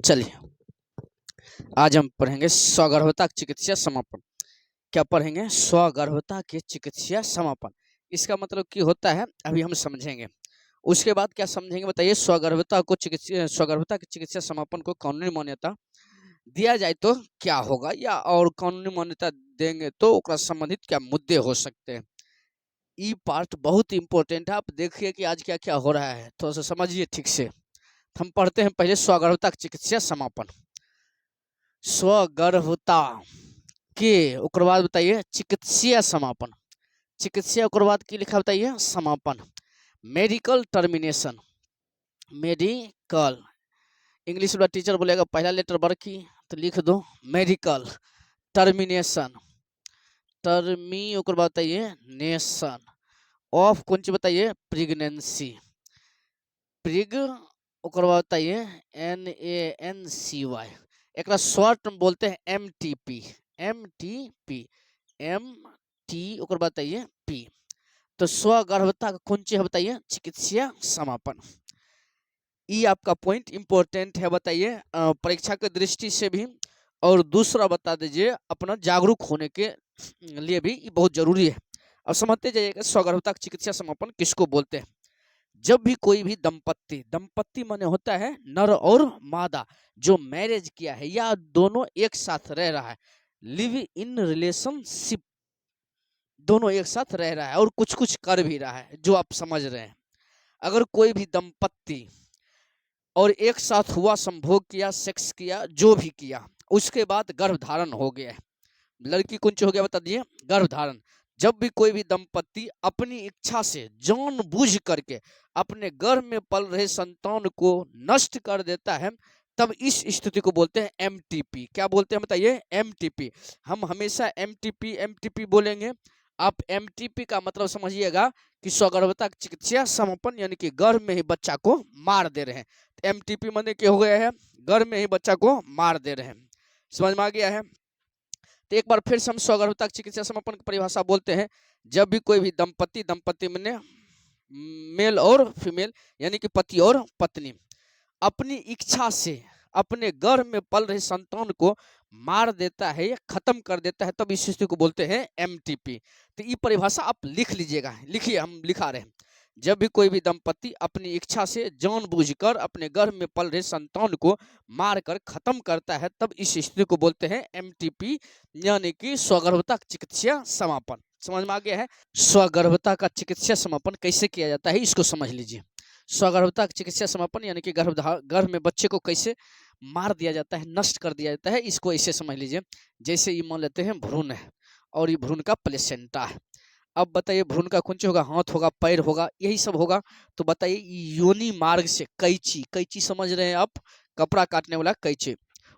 चलिए आज हम पढ़ेंगे स्वगर्भता चिकित्सा समापन। क्या पढ़ेंगे? स्वगर्भता के चिकित्सा समापन। इसका मतलब क्या होता है अभी हम समझेंगे। उसके बाद क्या समझेंगे बताइए। स्वगर्भता की चिकित्सा समापन को कानूनी मान्यता दिया जाए तो क्या होगा, या और कानूनी मान्यता देंगे तो ओकरा संबंधित क्या मुद्दे हो सकते हैं। ये पार्ट बहुत इंपॉर्टेंट है। आप देखिए कि आज क्या क्या हो रहा है, थोड़ा सा समझिए ठीक से। हम पढ़ते हैं पहले स्वगर्भता चिकित्सा समापन। स्वगर्भता के ओकर बाद बताइए चिकित्सीय समापन। चिकित्सीय ओकर बाद की लिखा बताइए समापन। Medical termination. मेडिकल इंग्लिश वाला टीचर बोलेगा पहला लेटर वर्ग की तो लिख दो मेडिकल टर्मिनेशन। टर्मी ओकर बाद बताइए नेशन ऑफ कौन सी बताइए प्रेगनेंसी। प्रिग ओकर बाद बताइए NANCY। एक शॉर्ट में बोलते हैं MTP। MTP MT ओकर बाद बताइए P। तो स्वगर्भता का कौन चीज है बताइए चिकित्सीय समापन। ये आपका पॉइंट इंपॉर्टेंट है बताइए परीक्षा के दृष्टि से भी। और दूसरा बता दीजिए अपना जागरूक होने के लिए भी ये बहुत जरूरी है। अब समझते जाइएगा स्वगर्भता चिकित्सा समापन किसको बोलते हैं। जब भी कोई भी दंपत्ति माने होता है नर और मादा जो मैरिज किया है या दोनों एक साथ रह रहा है, लिव इन रिलेशनशिप, दोनों एक साथ रह रहा है और कुछ कुछ कर भी रहा है जो आप समझ रहे हैं। अगर कोई भी दंपत्ति और एक साथ हुआ, संभोग किया, सेक्स किया, जो भी किया, उसके बाद गर्भधारण हो गया है, लड़की कुंच हो गया बता दिए गर्भधारण। जब भी कोई भी दंपत्ति अपनी इच्छा से जानबूझ करके अपने गर्भ में पल रहे संतान को नष्ट कर देता है, तब इस स्थिति को बोलते हैं MTP। क्या बोलते हैं बताइए MTP। हम हमेशा MTP बोलेंगे। आप MTP का मतलब समझिएगा कि स्वगर्भता चिकित्सा समापन, यानी कि गर्भ में ही बच्चा को मार दे रहे हैं। तो MTP माने क्या हो गया है, गर्भ में ही बच्चा को मार दे रहे हैं। समझ में आ गया है। तो एक बार फिर से हम स्वगर्भता चिकित्सा समापन की परिभाषा बोलते हैं। जब भी कोई भी दंपत्ति मैंने मेल और फीमेल यानी कि पति और पत्नी अपनी इच्छा से अपने गर्भ में पल रहे संतान को मार देता है या खत्म कर देता है, तब इस स्थिति को बोलते हैं MTP। तो ये परिभाषा आप लिख लीजिएगा, लिखिए, हम लिखा रहे हैं। जब भी कोई भी दंपत्ति अपनी इच्छा से जानबूझकर अपने गर्भ में पल रहे संतान को मारकर खत्म करता है, तब इस स्थिति को बोलते हैं MTP, यानी कि स्वगर्भता चिकित्सा समापन। समझ में आ गया है। स्वगर्भता का चिकित्सा समापन कैसे किया जाता है इसको समझ लीजिए। स्वगर्भता चिकित्सा समापन यानी कि गर्भ में बच्चे को कैसे मार दिया जाता है, नष्ट कर दिया जाता है, इसको ऐसे समझ लीजिए। जैसे ये मान लेते हैं भ्रूण है और ये भ्रूण का प्लेसेंटा है। अब बताइए भ्रूण का कुंच होगा, हाथ होगा, पैर होगा, यही सब होगा। तो बताइए योनि मार्ग से कैंची समझ रहे हैं आप, कपड़ा काटने वाला कैंची,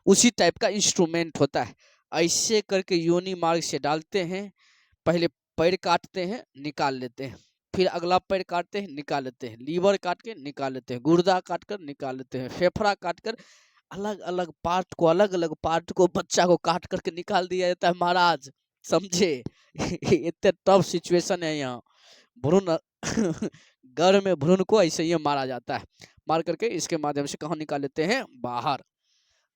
उसी टाइप का इंस्ट्रूमेंट होता है। ऐसे करके योनि मार्ग से डालते हैं। पहले पैर काटते हैं, निकाल लेते हैं, फिर अगला पैर काटते हैं, निकाल लेते हैं, लीवर काट के निकाल लेते हैं, गुर्दा काट कर निकाल लेते हैं, फेफड़ा काट कर, अलग अलग पार्ट को बच्चा को काट करके निकाल दिया जाता है महाराज, समझे। इतने टफ सिचुएशन है यहाँ। भ्रूण गर्भ में भ्रूण को ऐसे ही मारा जाता है, मार करके इसके माध्यम से कहाँ निकाल लेते हैं, बाहर।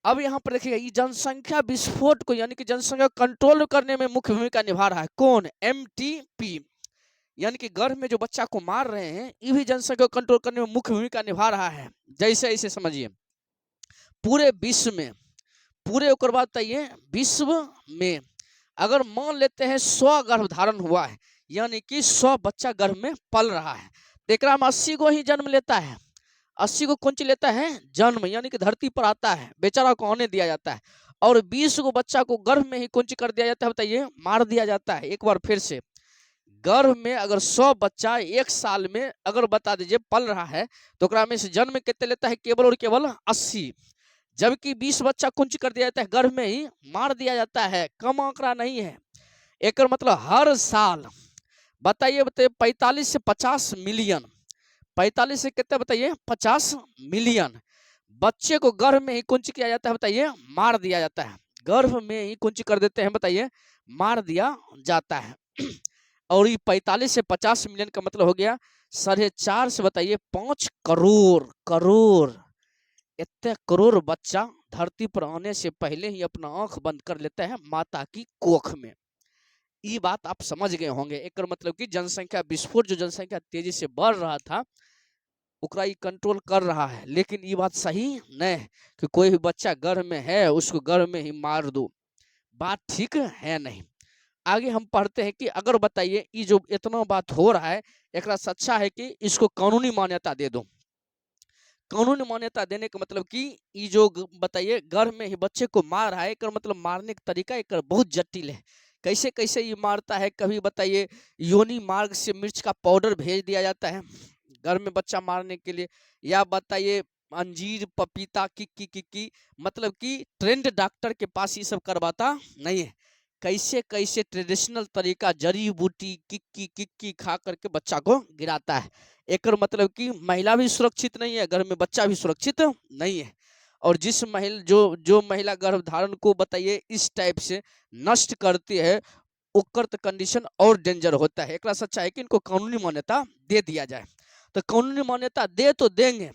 अब यहाँ पर देखिए ये जनसंख्या विस्फोट को यानी कि जनसंख्या कंट्रोल करने में मुख्य भूमिका निभा रहा है। कौन? MTP, यानी कि गर्भ में जो बच्चा को मार रहे हैं ये भी जनसंख्या को कंट्रोल करने में मुख्य भूमिका निभा रहा है। जैसे ऐसे समझिए पूरे विश्व में, पूरे ओकर बाद बताइए विश्व में अगर मान लेते हैं 100 गर्भधारण हुआ है, यानी कि 100 बच्चा गर्भ में पल रहा है, तो एक में 80 को ही जन्म लेता है। 80 को कौन सी लेता है? जन्म, यानी कि धरती पर आता है, बेचारा को आने दिया जाता है। और 20 को बच्चा को गर्भ में ही कौन सी कर दिया जाता है बताइए, मार दिया जाता है। एक बार फिर से, गर्भ में अगर 100 बच्चा एक साल में अगर बता दीजिए पल रहा है, तो में से जन्म कितने लेता है? केवल और केवल 80। जबकि 20 बच्चा कुंज कर दिया जाता है, गर्भ में ही मार दिया जाता है। कम आंकड़ा नहीं है। एक मतलब हर साल बताइए 45 से 50 मिलियन, 45 से कितने बताइए 50 मिलियन बच्चे को गर्भ में ही कुंज किया जाता है, बताइए मार दिया जाता है। गर्भ में ही कुंज कर देते हैं, बताइए मार दिया जाता है। और ये 45 से 50 मिलियन का मतलब हो गया 4.5 से बताइए 5 करोड़। इतने करोड़ बच्चा धरती पर आने से पहले ही अपना आंख बंद कर लेता है माता की कोख में। ये बात आप समझ गए होंगे। एक मतलब कि जनसंख्या विस्फोट, जो जनसंख्या तेजी से बढ़ रहा था ओकरा ये कंट्रोल कर रहा है। लेकिन ये बात सही नहीं कि कोई भी बच्चा गर्भ में है उसको गर्भ में ही मार दो, बात ठीक है नहीं। आगे हम पढ़ते हैं कि अगर बताइए ये जो इतना बात हो रहा है एक सच्चा है कि इसको कानूनी मान्यता दे दो। कानूनी मान्यता देने का मतलब कि ये जो बताइए गर्भ में ही बच्चे को मार रहा है, एक मतलब मारने का तरीका एक बहुत जटिल है। कैसे कैसे ये मारता है, कभी बताइए योनि मार्ग से मिर्च का पाउडर भेज दिया जाता है गर्भ में बच्चा मारने के लिए, या बताइए अंजीर पपीता की मतलब कि ट्रेंड डॉक्टर के पास ये सब करवाता नहीं है। कैसे कैसे ट्रेडिशनल तरीका जड़ी बूटी किक्की खा करके बच्चा को गिराता है। एक मतलब कि महिला भी सुरक्षित नहीं है, घर में बच्चा भी सुरक्षित नहीं है। और जिस महिला जो महिला गर्भधारण को बताइए इस टाइप से नष्ट करती है ओकर तो कंडीशन और डेंजर होता है। एक सच्चा है कि इनको कानूनी मान्यता दे दिया जाए। तो कानूनी मान्यता दे तो देंगे,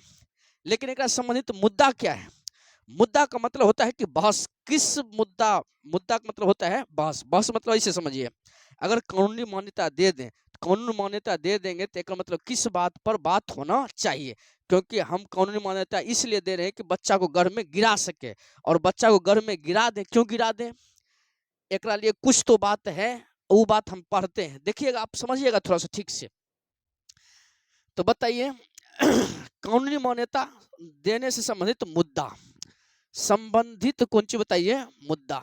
लेकिन एक संबंधित मुद्दा क्या है? मुद्दा का मतलब होता है कि बहस किस मुद्दा, मुद्दा का मतलब होता है बहस। बहस मतलब ऐसे समझिए, अगर कानूनी मान्यता दे दें, कानूनी मान्यता दे देंगे तो एक मतलब किस बात पर बात होना चाहिए। क्योंकि हम कानूनी मान्यता इसलिए दे रहे हैं कि बच्चा को गर्भ में गिरा सके, और बच्चा को गर्भ में गिरा दें, क्यों गिरा दें एक लिए कुछ तो बात है, वो बात हम पढ़ते हैं, देखिएगा आप समझिएगा थोड़ा सा ठीक से। तो बताइए कानूनी मान्यता देने से संबंधित मुद्दा, संबंधित कौन सी बताइए मुद्दा,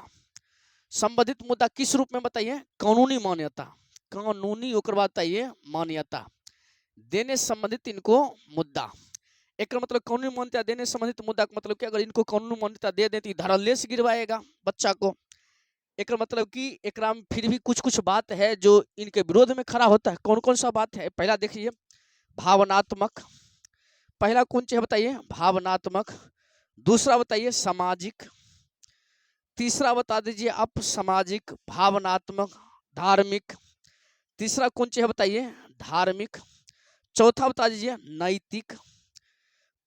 संबंधित मुद्दा किस रूप में बताइए? कानूनी मान्यता, कानूनी ओकर बाद बताइए मान्यता देने संबंधित इनको मुद्दा। एक मतलब कानूनी मान्यता देने संबंधित मुद्दा का मतलब कि अगर इनको कानूनी मान्यता दे दें तो धड़ल्ले से गिरवाएगा बच्चा को। एक मतलब कि एक में फिर भी कुछ कुछ बात है जो इनके विरोध में खड़ा होता है। कौन कौन सा बात है? पहला देखिए भावनात्मक, पहला कौन सी है बताइए? भावनात्मक। दूसरा बताइए सामाजिक। तीसरा बता दीजिए आप सामाजिक, भावनात्मक, धार्मिक। तीसरा कौन सी है बताइए? धार्मिक। चौथा बता दीजिए नैतिक।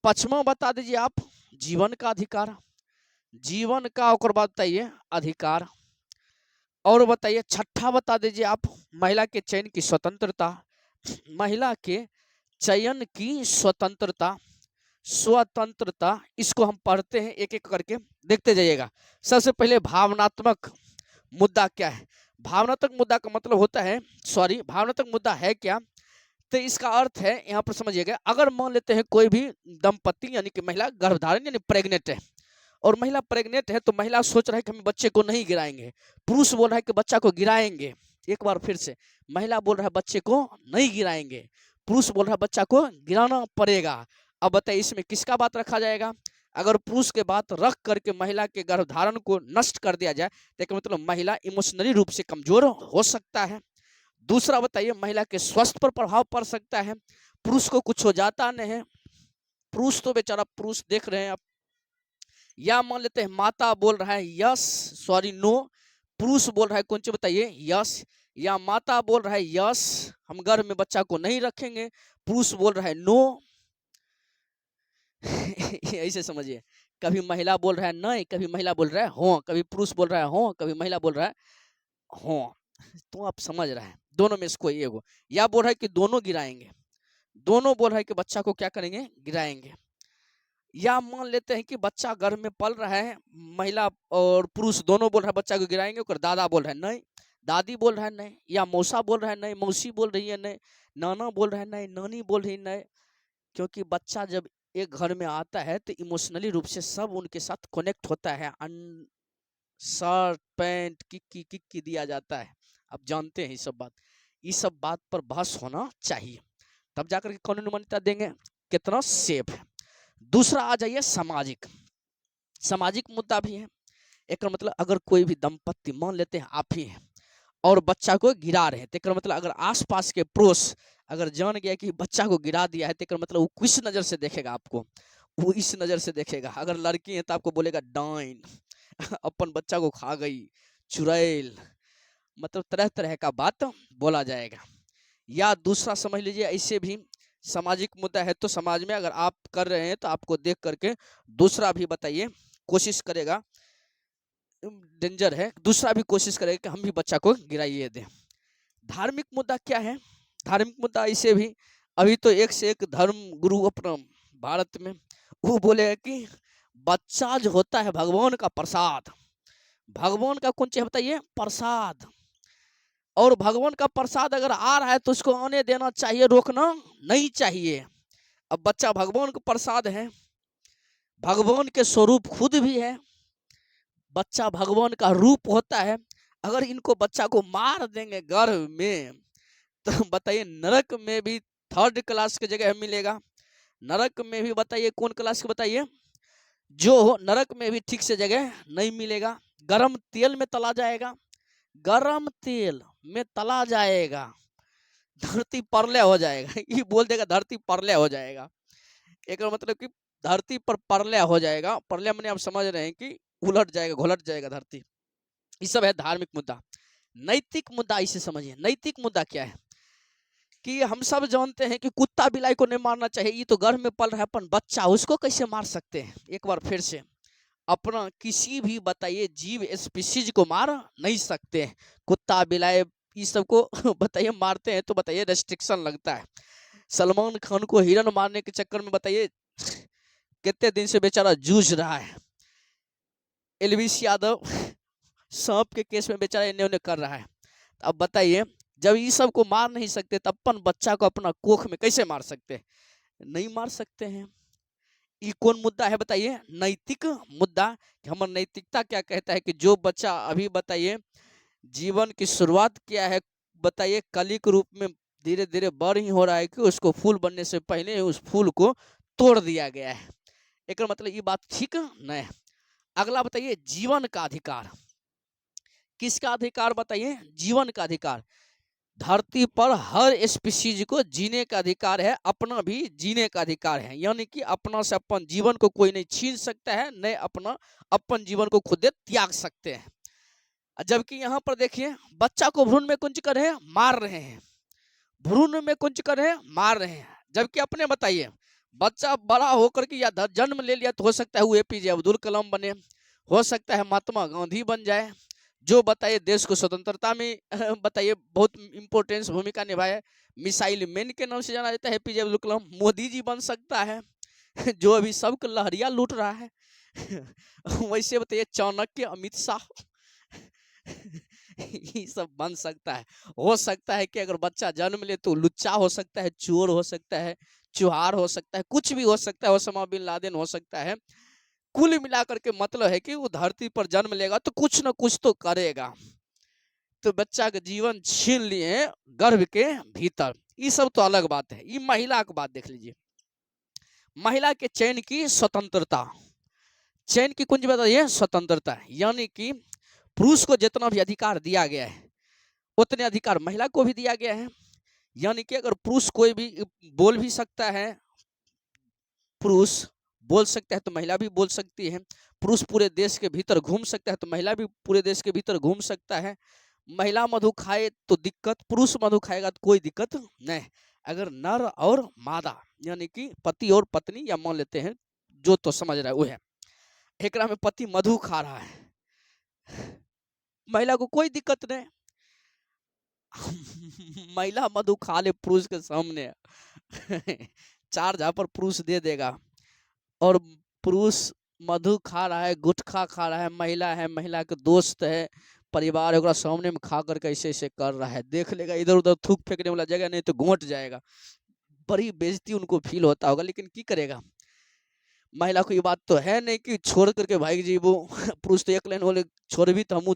पांचवा बता दीजिए आप जीवन का अधिकार, जीवन का और बाद बताइए अधिकार। और बताइए छठा बता दीजिए आप महिला के चयन की स्वतंत्रता, महिला के चयन की स्वतंत्रता, स्वतंत्रता। इसको हम पढ़ते हैं एक एक करके, देखते जाइएगा। सबसे पहले भावनात्मक मुद्दा क्या है? भावनात्मक मुद्दा का मतलब होता है, सॉरी भावनात्मक मुद्दा है क्या? तो इसका अर्थ है यहाँ पर समझिएगा, अगर मान लेते हैं कोई भी दंपति यानी कि महिला गर्भधारण यानी प्रेग्नेंट है, और महिला प्रेग्नेंट है तो महिला सोच रहा है कि हम बच्चे को नहीं गिराएंगे, पुरुष बोल रहा है कि बच्चा को गिराएंगे। एक बार फिर से, महिला बोल रहा है बच्चे को नहीं गिराएंगे, पुरुष बोल रहा है बच्चा को गिराना पड़ेगा। अब बताइए इसमें किसका बात रखा जाएगा? अगर पुरुष के बात रख करके महिला के गर्भधारण को नष्ट कर दिया जाए तो मतलब महिला इमोशनली रूप से कमजोर हो सकता है। दूसरा बताइए महिला के स्वास्थ्य पर प्रभाव पड़ सकता है, पुरुष को कुछ हो जाता नहीं है, पुरुष तो बेचारा पुरुष देख रहे हैं आप। या मान लेते हैं माता बोल रहा है यस, सॉरी नो, पुरुष बोल रहा है कौन सी बताइए? यस। या माता बोल रहा है यस हम गर्भ में बच्चा को नहीं रखेंगे, पुरुष बोल रहा है नो। ऐसे समझिए, कभी महिला बोल रहा है नहीं, कभी महिला बोल रहा है हो, कभी पुरुष बोल रहा है हो, कभी महिला बोल रहा है हो। तो आप समझ रहे हैं दोनों में से कोई एगो, या बोल रहा है कि दोनों गिराएंगे, दोनों बोल रहा है कि बच्चा को क्या करेंगे? गिराएंगे। या मान लेते हैं कि बच्चा गर्भ में पल रहा है, महिला और पुरुष दोनों बोल रहा है बच्चा को गिराएंगे, और दादा बोल रहा है नहीं, दादी बोल रहा है नहीं, या मौसा बोल रहा है नहीं, मौसी बोल रही है नहीं, नाना बोल रहा है नहीं, नानी बोल रही नहीं। क्योंकि बच्चा जब एक घर में आता है तो इमोशनली रूप से सब उनके साथ कनेक्ट होता है, शर्ट पैंट किक्की दिया जाता है, आप जानते हैं ये सब बात। ये सब बात पर बहस होना चाहिए, तब जाकर के कानूनी मान्यता देंगे। कितना सेफ है। दूसरा आ जाइए सामाजिक, सामाजिक मुद्दा भी है। एक मतलब अगर कोई भी दंपत्ति मान लेते हैं आप ही हैं और बच्चा को गिरा रहे हैं, तो मतलब अगर आसपास के पड़ोस अगर जान गया कि बच्चा को गिरा दिया है तो मतलब वो किस नज़र से देखेगा आपको? वो इस नज़र से देखेगा। अगर लड़की है तो आपको बोलेगा डाइन, अपन बच्चा को खा गई, चुड़ैल, मतलब तरह तरह का बात बोला जाएगा। या दूसरा समझ लीजिए ऐसे भी सामाजिक मुद्दा है, तो समाज में अगर आप कर रहे हैं तो आपको देख करके दूसरा भी बताइए कोशिश करेगा, डेंजर है, दूसरा भी कोशिश करेगा कि हम भी बच्चा को गिराइए दें। धार्मिक मुद्दा क्या है? धार्मिक मुद्दा इसे भी अभी तो एक से एक धर्म गुरु अपना भारत में वो बोले कि बच्चा जो होता है भगवान का प्रसाद, भगवान का कौन चीज बताइए? प्रसाद। और भगवान का प्रसाद अगर आ रहा है तो उसको आने देना चाहिए, रोकना नहीं चाहिए। अब बच्चा भगवान का प्रसाद है, भगवान के स्वरूप खुद भी है, बच्चा भगवान का रूप होता है। अगर इनको बच्चा को मार देंगे गर्भ में तो बताइए नरक में भी 3rd क्लास की जगह मिलेगा। नरक में भी बताइए कौन क्लास के बताइए? जो नरक में भी ठीक से जगह नहीं मिलेगा। गरम तेल में तला जाएगा, गरम तेल में तला जाएगा, धरती परलय हो जाएगा। ये बोल देगा धरती परलय हो जाएगा, एक मतलब कि धरती पर परलय हो जाएगा। परलय मैंने आप समझ रहे हैं कि उलट जाएगा, घोलट जाएगा धरती। ये सब है धार्मिक मुद्दा। नैतिक मुद्दा इसे समझिए। नैतिक मुद्दा क्या है कि हम सब जानते हैं कि कुत्ता बिलाई को नहीं मारना चाहिए, ये तो गर्भ में पल रहा है, पर बच्चा उसको कैसे मार सकते हैं? एक बार फिर से, अपना किसी भी बताइए जीव स्पीसीज को मार नहीं सकते हैं। कुत्ता बिलाई इस सबको बताइए मारते हैं तो बताइए रेस्ट्रिक्शन लगता है। सलमान खान को हिरन मारने के चक्कर में बताइए कितने दिन से बेचारा जूझ रहा है। एलवीस यादव सांप के केस में बेचारा इन्हें उन्हें कर रहा है। अब बताइए जब ये सब को मार नहीं सकते तब अपन बच्चा को अपना कोख में कैसे मार सकते हैं? नहीं मार सकते हैं। ये कौन मुद्दा है बताइए? नैतिक मुद्दा। हमारा नैतिकता क्या कहता है कि जो बच्चा अभी बताइए जीवन की शुरुआत किया है, बताइए कली के रूप में धीरे धीरे बढ़ ही हो रहा है कि उसको फूल बनने से पहले उस फूल को तोड़ दिया गया है। एक मतलब ये बात ठीक नहीं है। अगला बताइए जीवन का अधिकार। किसका अधिकार बताइए? जीवन का अधिकार। धरती पर हर स्पीसीज को जीने का अधिकार है, अपना भी जीने का अधिकार है। यानी कि अपना से अपन जीवन को कोई नहीं छीन सकता है, नहीं अपना अपन जीवन को खुद त्याग सकते हैं। जबकि यहाँ पर देखिए बच्चा को भ्रूण में कुंज कर रहे हैं, मार रहे हैं, भ्रूण में कुंज कर रहे हैं, मार रहे हैं। जबकि अपने बताइए बच्चा बड़ा होकर के या जन्म ले लिया तो हो सकता है वो एपीजे अब्दुल कलाम बने, हो सकता है महात्मा गांधी बन जाए, जो बताइए देश को स्वतंत्रता में बताइए बहुत इंपॉर्टेंस भूमिका निभाए। मिसाइल मैन के नाम से जाना जाता है एपीजे अब्दुल कलाम। मोदी जी बन सकता है जो अभी सबको लहरिया लूट रहा है वैसे बताइए चाणक्य, अमित शाह ये सब बन सकता है। हो सकता है कि अगर बच्चा जन्म ले तो लुच्चा हो सकता है, चोर हो सकता है, चुहार हो सकता है, कुछ भी हो सकता है, ओसामा बिन लादेन हो सकता है। कुल मिलाकर के मतलब है कि वो धरती पर जन्म लेगा तो कुछ न कुछ तो करेगा। तो बच्चा का जीवन छीन लिए गर्भ के भीतर, ये सब तो अलग बात है। ये महिला की बात देख लीजिए। महिला के चयन की स्वतंत्रता। चयन की कुंज बताइए स्वतंत्रता, यानी कि पुरुष को जितना भी अधिकार दिया गया है उतने अधिकार महिला को भी दिया गया है। यानी कि अगर पुरुष कोई भी बोल भी सकता है, पुरुष बोल सकता है तो महिला भी बोल सकती है। पुरुष पूरे देश के भीतर घूम सकता है तो महिला भी पूरे देश के भीतर घूम सकता है। महिला मधु खाए तो दिक्कत, पुरुष मधु खाएगा तो कोई दिक्कत नहीं। अगर नर और मादा यानी कि पति और पत्नी या मान लेते हैं जो तो समझ रहा है वो है, एक में पति मधु खा रहा है, महिला को कोई दिक्कत नहीं। महिला मधु खा ले पुरुष के सामने 4 झापड़ पुरुष दे देगा, और पुरुष मधु खा रहा है, गुटखा खा रहा है, महिला है, महिला के दोस्त है, परिवार है, सामने में खा करके ऐसे ऐसे कर रहा है, देख लेगा इधर उधर थूक फेंकने वाला जगह नहीं तो घोंट जाएगा। बड़ी बेइज्जती उनको फील होता होगा, लेकिन की करेगा। महिला को ये बात तो है नहीं कि छोड़ करके भाई जी वो पुरुष तो एक लाइन बोले छोड़ भी तो हम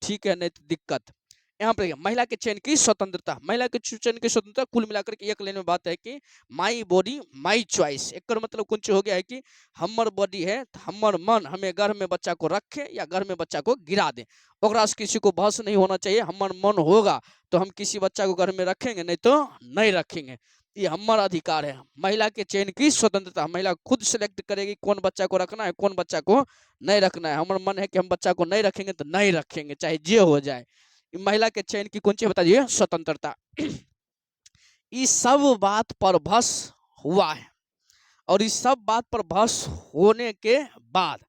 ठीक है, नहीं तो दिक्कत। यहाँ पर महिला के चयन की स्वतंत्रता। महिला के चयन की स्वतंत्रता कुल मिलाकर के एक लाइन में बात है कि माई बॉडी माई चॉइस। एक मतलब कुछ हो गया है कि हमर बॉडी है, हमर मन हमें घर में बच्चा को रखे या घर में बच्चा को गिरा दे, ओकरा से किसी को बहस नहीं होना चाहिए। हमर मन होगा तो हम किसी बच्चा को घर में रखेंगे, नहीं तो नहीं रखेंगे, ये हमारा अधिकार है। महिला के चयन की स्वतंत्रता, महिला खुद सिलेक्ट करेगी कौन बच्चा को रखना है, कौन बच्चा को नहीं रखना है। हमारा मन है कि हम बच्चा को नहीं रखेंगे तो नहीं रखेंगे, चाहे जे हो जाए। महिला के चयन की कौन सी बता दीजिए? स्वतंत्रता। इस सब बात पर बहस हुआ है, और इस सब बात पर बहस होने के बाद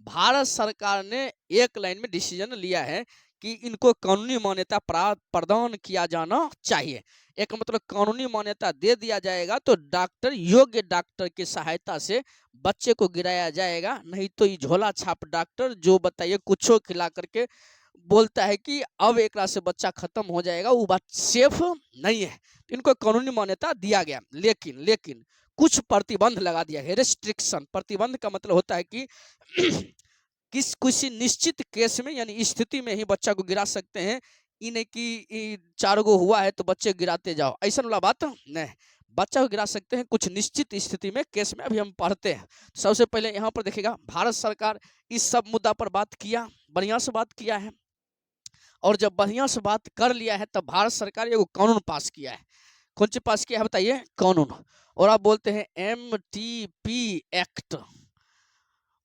भारत सरकार ने एक लाइन में डिसीजन लिया है कि इनको कानूनी मान्यता प्रदान किया जाना चाहिए। एक मतलब कानूनी मान्यता दे दिया जाएगा तो डॉक्टर, योग्य डॉक्टर की सहायता से बच्चे को गिराया जाएगा, नहीं तो ये झोला छाप डॉक्टर जो बताइए कुछो खिला करके बोलता है कि अब एक से बच्चा खत्म हो जाएगा, वो बात सेफ नहीं है। इनको कानूनी मान्यता दिया गया, लेकिन लेकिन कुछ प्रतिबंध लगा दिया है, रेस्ट्रिक्शन। प्रतिबंध का मतलब होता है कि किसी निश्चित केस में यानी स्थिति में ही बच्चा को गिरा सकते हैं। इन्हें कि 4 गो हुआ है तो बच्चे गिराते जाओ, ऐसा वाला बात नहीं। बच्चा को गिरा सकते हैं कुछ निश्चित स्थिति में, केस में अभी हम पढ़ते हैं। सबसे पहले यहाँ पर देखिएगा, भारत सरकार इस सब मुद्दा पर बात किया, बढ़िया से बात किया है। और जब बढ़िया से बात कर लिया है तब भारत सरकार एगो कानून पास किया है। कौन सी पास किया है बताइए? कानून। और आप बोलते हैं MTP एक्ट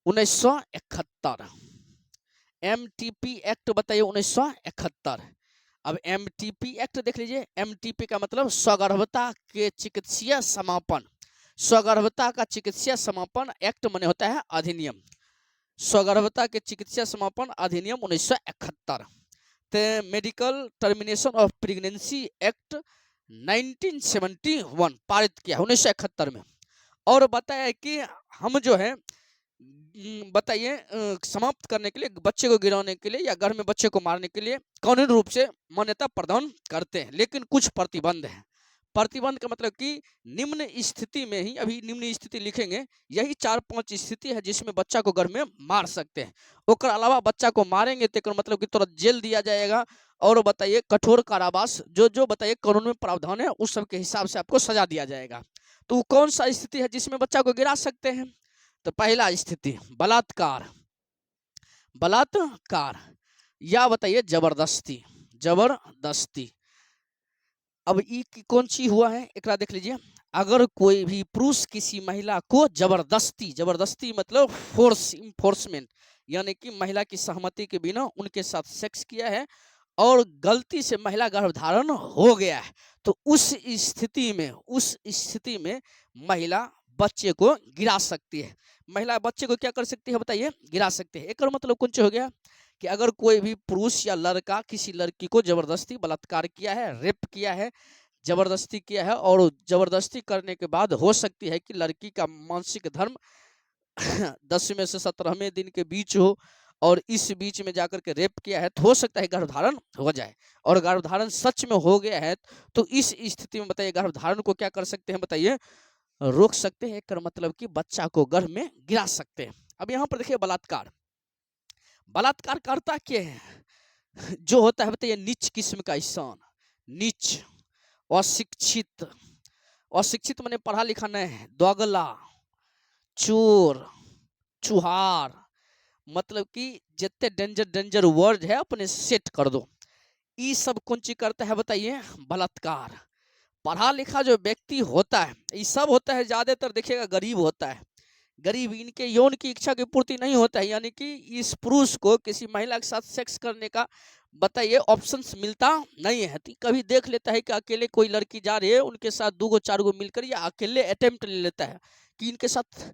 1971। MTP एक्ट बताइए 1971। अब MTP एक्ट देख लीजिए। MTP का मतलब स्वगर्भता के चिकित्सीय समापन। स्वगर्भता का चिकित्सीय समापन एक्ट माने होता है अधिनियम। स्वगर्भता के चिकित्सीय समापन अधिनियम 1971। Medical termination of pregnancy act 1971 पारित किया 1971 में। और बताया कि हम जो है बताइए समाप्त करने के लिए, बच्चे को गिराने के लिए या घर में बच्चे को मारने के लिए कानूनी रूप से मान्यता प्रदान करते हैं, लेकिन कुछ प्रतिबंध है। प्रतिबंध का मतलब कि निम्न स्थिति में ही, अभी निम्न स्थिति लिखेंगे, यही 4-5 स्थिति है जिसमें बच्चा को घर में मार सकते हैं। उसके अलावा बच्चा को मारेंगे तो मतलब कि तुरंत जेल दिया जाएगा। और बताइए कठोर कारावास, जो बताइए कानून में प्रावधान है उस सब के हिसाब से आपको सजा दिया जाएगा। तो कौन सा स्थिति है जिसमें बच्चा को गिरा सकते हैं? तो पहला स्थिति बलात्कार, बलात्कार या बताइए जबरदस्ती, जबरदस्ती। अब ये कौन सी हुआ है एक देख लीजिए। अगर कोई भी पुरुष किसी महिला को जबरदस्ती, जबरदस्ती मतलब फोर्स, इन्फोर्समेंट, यानी कि महिला की सहमति के बिना उनके साथ सेक्स किया है और गलती से महिला गर्भधारण हो गया है, तो उस स्थिति में महिला बच्चे को गिरा सकती है। महिला बच्चे को क्या कर सकती है बताइए? गिरा सकते हैं। एक मतलब कुछ हो गया कि अगर कोई भी पुरुष या लड़का किसी लड़की को जबरदस्ती बलात्कार किया है, रेप किया है, जबरदस्ती किया है, और जबरदस्ती करने के बाद हो सकती है कि लड़की का मासिक धर्म 10वें से 17वें दिन के बीच हो, और इस बीच में जाकर के रेप किया है, तो हो सकता है गर्भधारण हो जाए। और गर्भधारण सच में हो गया है तो इस स्थिति में बताइए गर्भधारण को क्या कर सकते हैं बताइए? रोक सकते हैं। एक मतलब कि बच्चा को गर्भ में गिरा सकते हैं। अब यहाँ पर देखिए बलात्कार, बलात्कार करता क्या है? जो होता है बताइए नीच किस्म का इंसान, नीच, अशिक्षित। अशिक्षित माने पढ़ा लिखा नहीं है, दोगला, चोर, चुहार, मतलब कि जितने डेंजर डेंजर वर्ड है अपने सेट कर दो। ये सब कौन चीज करता है बताइए? बलात्कार। पढ़ा लिखा जो व्यक्ति होता है, ये सब होता है ज्यादातर देखिएगा गरीब होता है। गरीब, इनके यौन की इच्छा की पूर्ति नहीं होता है, यानी कि इस पुरुष को किसी महिला के साथ सेक्स करने का बताइए ऑप्शंस मिलता नहीं है। तो कभी देख लेता है कि अकेले कोई लड़की जा रही है, उनके साथ 2 गो 4 गो मिलकर या अकेले अटेम्प्ट ले लेता है कि इनके साथ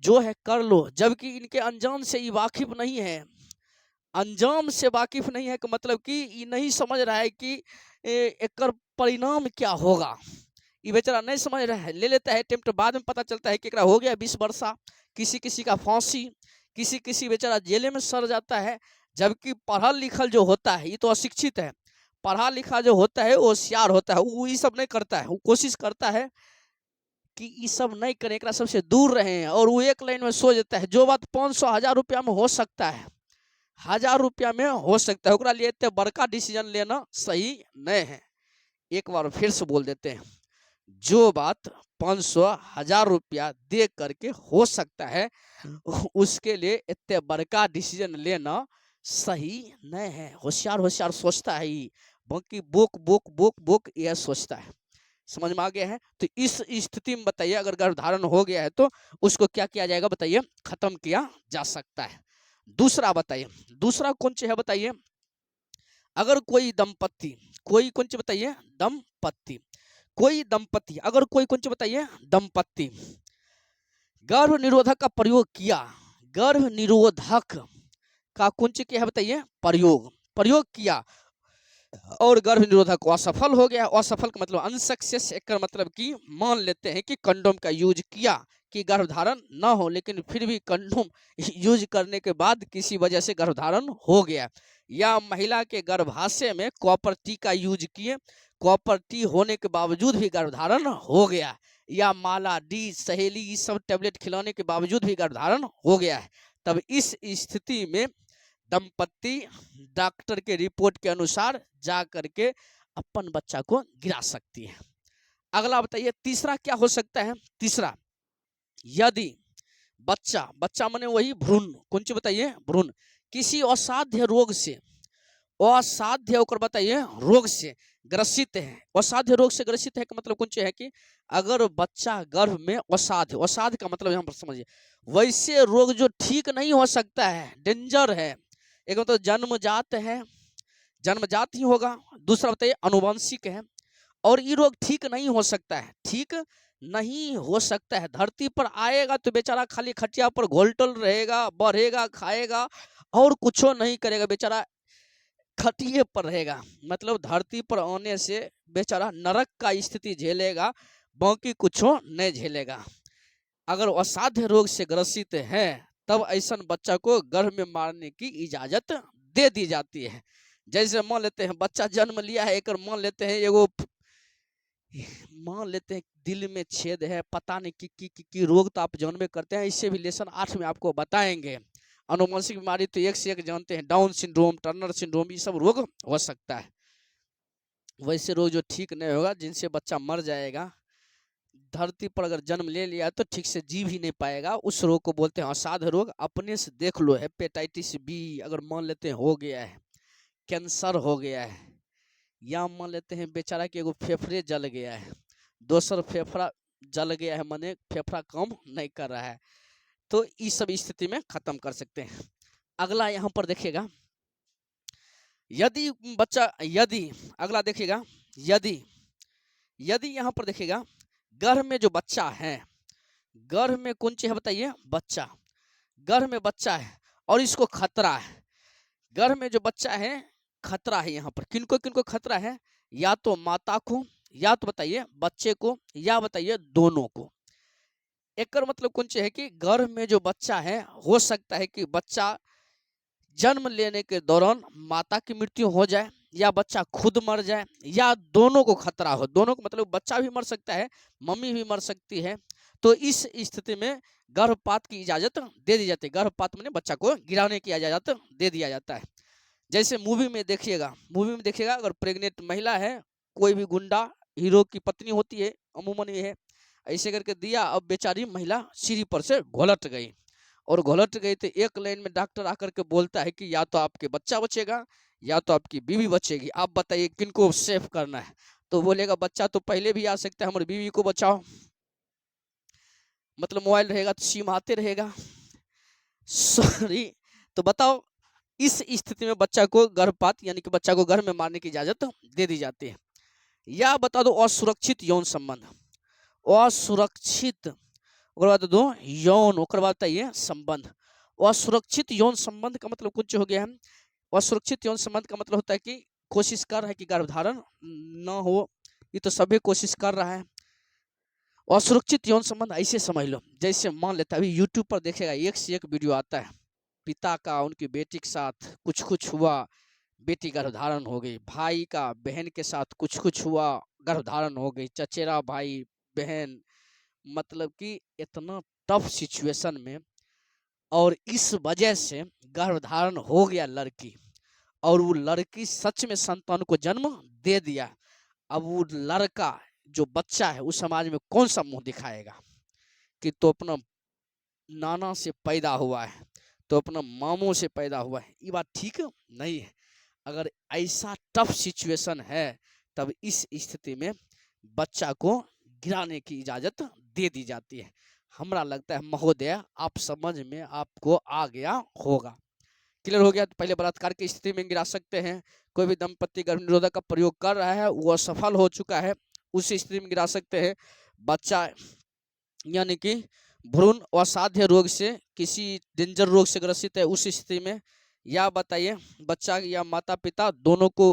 जो है कर लो, जबकि इनके अंजाम से ये वाकिफ नहीं है। अंजाम से वाकिफ नहीं है कि मतलब कि ये नहीं समझ रहा है कि एक परिणाम क्या होगा। ये बेचारा नहीं समझ रहा है, ले लेता है अटेम्प्ट, बाद में पता चलता है कि हो गया 20 वर्षा, किसी किसी का फांसी, किसी किसी बेचारा जेले में सड़ जाता है। जबकि पढ़ा लिखल जो होता है, ये तो अशिक्षित है, पढ़ा लिखा जो होता है वो होशियार होता है, वो ये सब नहीं करता है। वो कोशिश करता है कि ये सब नहीं करें, एक सबसे दूर रहे, और वो एक लाइन में सो जाता है। जो बात 500-1000 रुपया में हो सकता है, 1000 रुपया में हो सकता है, लिए इतने बड़का डिसीजन लेना सही नहीं है। एक बार फिर से बोल देते हैं, जो बात 500-1000 रुपया दे करके हो सकता है, उसके लिए इतने बड़का डिसीजन लेना सही नहीं है। होशियार होशियार सोचता है, बाकी बोक बोक बोक बोक यह सोचता है। समझ में आ गया है? तो इस स्थिति में बताइए अगर गर्भधारण हो गया है तो उसको क्या किया जाएगा बताइए? खत्म किया जा सकता है। दूसरा बताइए, दूसरा कौन सी है बताइए? अगर कोई दंपत्ति, कोई कौन सी बताइए? दंपत्ति, कोई दंपत्ति, अगर कोई कौन सी बताइए? दंपत्ति गर्भ निरोधक का प्रयोग किया, गर्भ निरोधक का कुंच क्या है बताइए, प्रयोग किया और गर्भ निरोधक असफल हो गया। असफल का मतलब अनसक्सेस, एक मतलब कि मान लेते हैं कि कंडोम का यूज किया कि गर्भधारण ना हो, लेकिन फिर भी कंडोम यूज करने के बाद किसी वजह से गर्भधारण हो गया, या महिला के गर्भाशय में कॉपर टी का यूज किए, कॉपर टी होने के बावजूद भी गर्भधारण हो गया, या माला डी सहेली ये सब टेबलेट खिलाने के बावजूद भी गर्भधारण हो गया है, तब इस स्थिति में दंपत्ति डॉक्टर के रिपोर्ट के अनुसार जा करके अपन बच्चा को गिरा सकती है। अगला बताइए तीसरा क्या हो सकता है। तीसरा, यदि बच्चा माने वही भ्रूण, कौन सी बताइए, भ्रूण किसी असाध्य रोग से, असाध्य होकर बताइए रोग से ग्रसित है। असाध्य रोग से ग्रसित है का मतलब कौन सी है कि अगर बच्चा गर्भ में असाध्य, असाध्य का मतलब यहाँ पर समझिए वैसे रोग जो ठीक नहीं हो सकता है, डेंजर है। एक मतलब जन्मजात है, जन्मजात ही होगा। दूसरा बताइए अनुवांशिक है, और ये रोग ठीक नहीं हो सकता है, ठीक नहीं हो सकता है। धरती पर आएगा तो बेचारा खाली खटिया पर घोलटल रहेगा, बढ़ेगा, खाएगा और कुछ नहीं करेगा, बेचारा खटिए पर रहेगा। मतलब धरती पर आने से बेचारा नरक का स्थिति झेलेगा, बाकी कुछ नहीं झेलेगा। अगर असाध्य रोग से ग्रसित है तब ऐसा बच्चा को गर्भ में मारने की इजाजत दे दी जाती है। जैसे मान लेते हैं बच्चा जन्म लिया है, एक मान लेते हैं एगो, मान लेते हैं दिल में छेद है, पता नहीं कि रोग तो आप जन्म में करते हैं, इससे भी लेसन 8 में आपको बताएंगे। अनुवांशिक बीमारी तो एक से एक जानते हैं, डाउन सिंड्रोम, टर्नर सिंड्रोम, ये सब रोग हो सकता है। वैसे रोग जो ठीक नहीं होगा, जिनसे बच्चा मर जाएगा, धरती पर अगर जन्म ले लिया तो ठीक से जी भी नहीं पाएगा, उस रोग को बोलते हैं असाध्य रोग। अपने से देख लो, हेपेटाइटिस बी अगर मान लेते हैं हो गया है, कैंसर हो गया है, या मान लेते हैं बेचारा के एगो फेफड़े जल गया है, दोसर फेफड़ा जल गया है, माने फेफड़ा काम नहीं कर रहा है, तो इस सब स्थिति में खत्म कर सकते हैं। अगला यहाँ पर देखिएगा, यदि बच्चा, यदि अगला देखिएगा, यदि यहाँ पर देखिएगा गर्भ में जो बच्चा है, गर्भ में कौन सी है बताइए, बच्चा, गर्भ में बच्चा है और इसको खतरा है। गर्भ में जो बच्चा है खतरा है, यहाँ पर किनको खतरा है, या तो माता को, या तो बताइए बच्चे को, या बताइए दोनों को। एक मतलब कौन सी है कि गर्भ में जो बच्चा है, हो सकता है कि बच्चा जन्म लेने के दौरान माता की मृत्यु हो जाए, या बच्चा खुद मर जाए, या दोनों को खतरा हो। दोनों को मतलब बच्चा भी मर सकता है, मम्मी भी मर सकती है। तो इस स्थिति में गर्भपात की इजाजत दे दी जाती है। गर्भपात में बच्चा को गिराने की इजाजत दे दिया जाता है। जैसे मूवी में देखिएगा, अगर प्रेग्नेंट महिला है, कोई भी गुंडा हीरो की पत्नी होती है, अमूमन ये है, ऐसे करके दिया, अब बेचारी महिला सीढ़ी पर से घोलट गई, और घोलट गई तो एक लाइन में डॉक्टर आकर के बोलता है कि या तो आपके बच्चा बचेगा या तो आपकी बीवी बचेगी, आप बताइए किनको सेफ करना है। तो बोलेगा बच्चा तो पहले भी आ सकता है, हमारी बीवी को बचाओ। मतलब मोबाइल रहेगा तो सिम आते रहेगा, सॉरी। तो बताओ इस स्थिति में बच्चा को गर्भपात यानी कि बच्चा को गर्भ में मारने की इजाजत दे दी जाती है। या बता दो असुरक्षित यौन संबंध, असुरक्षित बाद दो यौन, बताइए संबंध। असुरक्षित यौन संबंध का मतलब कुछ हो गया है, असुरक्षित यौन संबंध का मतलब होता है कि कोशिश कर रहा है कि गर्भधारण न हो, ये तो सभी कोशिश कर रहा है। असुरक्षित यौन संबंध ऐसे समझ लो, जैसे मान लेता है अभी यूट्यूब पर देखेगा एक से एक वीडियो आता है, पिता का उनकी बेटी के साथ कुछ हुआ, बेटी गर्भधारण हो गई, भाई का बहन के साथ कुछ हुआ, गर्भधारण हो गई, चचेरा भाई बहन, मतलब कि इतना टफ सिचुएशन में, और इस वजह से गर्भधारण हो गया लड़की, और वो लड़की सच में संतान को जन्म दे दिया। अब वो लड़का जो बच्चा है उस समाज में कौन सा मुंह दिखाएगा कि तो अपना नाना से पैदा हुआ है, तो अपना मामों से पैदा हुआ है, ये बात ठीक नहीं है। अगर ऐसा टफ सिचुएशन है तब इस स्थिति में बच्चा को गिराने की इजाजत दे दी जाती है। हमरा लगता है महोदय आप समझ में आपको आ गया होगा, क्लियर हो गया। तो पहले बलात्कार की स्थिति में गिरा सकते हैं, कोई भी दंपत्ति गर्भ निरोधक का प्रयोग कर रहा है वो असफल हो चुका है, उस स्थिति में गिरा सकते हैं। बच्चा यानी कि भ्रूण असाध्य रोग से, किसी डेंजर रोग से ग्रसित है उस स्थिति में, या बताइए बच्चा या माता पिता दोनों को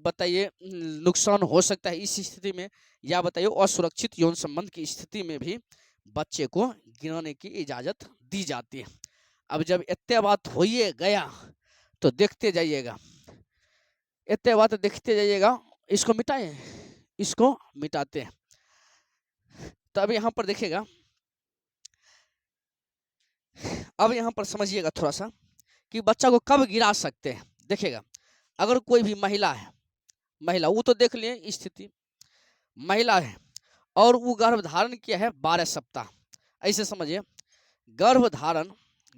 बताइए नुकसान हो सकता है इस स्थिति में, या बताइए असुरक्षित यौन संबंध की स्थिति में भी बच्चे को गिराने की इजाजत दी जाती है। अब जब इतने बात हो ही गया तो देखते जाइएगा, इतने बात देखते जाइएगा। इसको मिटाए, इसको मिटाते हैं। तो अब यहाँ पर देखिएगा, अब यहाँ पर समझिएगा थोड़ा सा कि बच्चा को कब गिरा सकते हैं। देखिएगा, अगर कोई भी महिला है, महिला वो तो देख लिए स्थिति, महिला है और वो गर्भ धारण किया है 12 सप्ताह, ऐसे समझिए गर्भ धारण,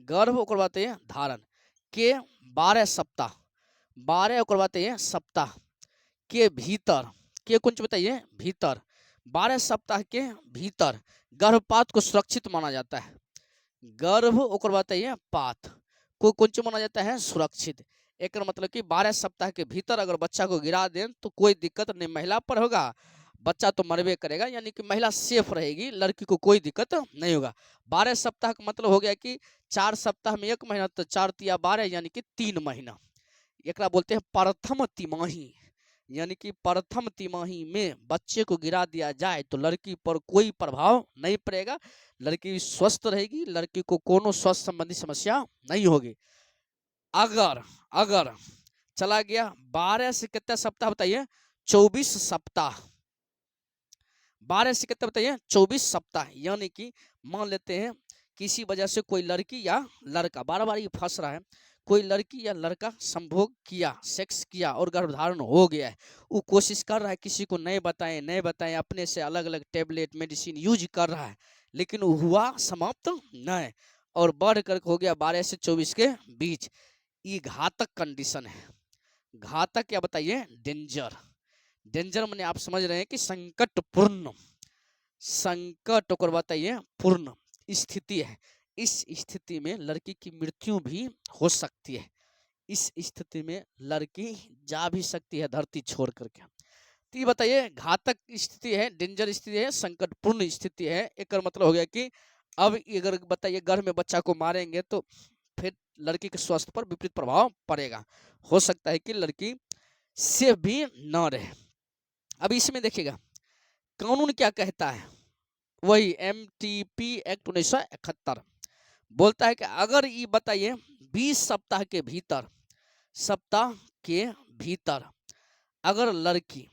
गर्भ ओकर बात है धारण के 12 सप्ताह, 12 ओकर बात है सप्ताह के भीतर, के कुछ बताइए भीतर, 12 सप्ताह के भीतर गर्भपात को सुरक्षित माना जाता है। गर्भ ओकर बात है पात को कुछ माना जाता है सुरक्षित। एक मतलब कि 12 सप्ताह के भीतर अगर बच्चा को गिरा दें तो कोई दिक्कत नहीं महिला पर होगा, बच्चा तो मरबे करेगा, यानी कि महिला सेफ रहेगी, लड़की को कोई दिक्कत नहीं होगा। 12 सप्ताह का मतलब हो गया कि 4 सप्ताह में 1 महीना, तो 4 तिया 12 यानी कि 3 महीना। एक बोलते हैं प्रथम तिमाही, यानी कि प्रथम तिमाही में बच्चे को गिरा दिया जाए तो लड़की पर कोई प्रभाव नहीं पड़ेगा, लड़की स्वस्थ रहेगी, लड़की को कोनो स्वास्थ्य संबंधी समस्या नहीं होगी। अगर अगर चला गया 12 से कितने सप्ताह बताइए, 24 सप्ताह, 12 से कितने बताइए 24 सप्ताह, यानी कि मान लेते हैं किसी वजह से कोई लड़की या लड़का, बार बार ये फंस रहा है, कोई लड़की या लड़का संभोग किया, सेक्स किया और गर्भधारण हो गया है, वो कोशिश कर रहा है किसी को नहीं बताएं, अपने से अलग अलग टेबलेट मेडिसिन यूज कर रहा है, लेकिन हुआ समाप्त नहीं और बढ़ कर हो गया 12 से 24 के बीच, ये घातक कंडीशन है। घातक क्या बताइए, डेंजर। डेंजर माने आप समझ रहे हैं कि संकटपूर्ण, संकट ओकर बताइए पूर्ण स्थिति है। इस स्थिति में लड़की की मृत्यु भी हो सकती है, इस स्थिति में लड़की जा भी सकती है धरती छोड़ करके। तो ये बताइए घातक स्थिति है, डेंजर स्थिति है, संकटपूर्ण स्थिति है। एक मतलब हो गया कि अब अगर बताइए गर्भ में बच्चा को मारेंगे तो फिर लड़की के स्वास्थ्य पर विपरीत प्रभाव पड़ेगा, हो सकता है कि लड़की सेफ भी न रहे। अब इसमें देखिएगा कानून क्या कहता है, वही MTP एक्ट 1971 बोलता है कि अगर ये बताइए 20 सप्ताह के भीतर, सप्ताह के भीतर अगर लड़की